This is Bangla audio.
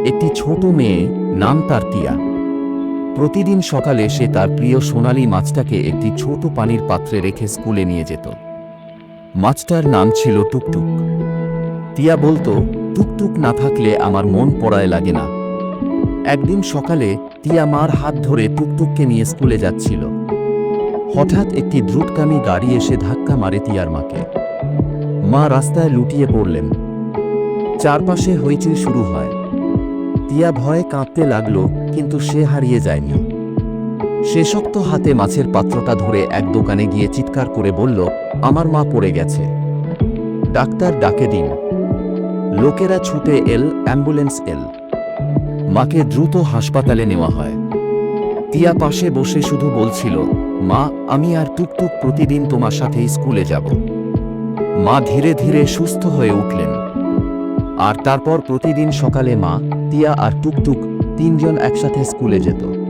একটি ছোট মেয়ে, নাম তার টিয়া। প্রতিদিন সকালে সে তার প্রিয় সোনালী মাছটাকে একটি ছোট পানির পাত্রে রেখে স্কুলে নিয়ে যেত। মাছটার নাম ছিল টুকটুক। টিয়া বলতো, টুকটুক না থাকলে আমার মন পড়ায় লাগে না। একদিন সকালে টিয়া মার হাত ধরে টুকটুককে নিয়ে স্কুলে যাচ্ছিল। হঠাৎ একটি দ্রুতগামী গাড়ি এসে ধাক্কা মারে টিয়ার মাকে। মা রাস্তায় লুটিয়ে পড়লেন। চারপাশে হইচই শুরু হয়। টিয়া ভয়ে কাঁপতে লাগলো, কিন্তু সে হারিয়ে যায়নি। সে শক্ত হাতে মাছের পাত্রটা ধরে এক দোকানে গিয়ে চিৎকার করে বলল, আমার মা পড়ে গেছে, ডাক্তার ডাকে দিন। লোকেরা ছুটে এল, অ্যাম্বুলেন্স এল। মাকে দ্রুত হাসপাতালে নেওয়া হয়। টিয়া পাশে বসে শুধু বলছিল, মা, আমি আর টুকটুক প্রতিদিন তোমার সাথেই স্কুলে যাব। মা ধীরে ধীরে সুস্থ হয়ে উঠলেন। আর তারপর প্রতিদিন সকালে মা, টিয়া আর টুকটুক তিনজন একসাথে স্কুলে যেত।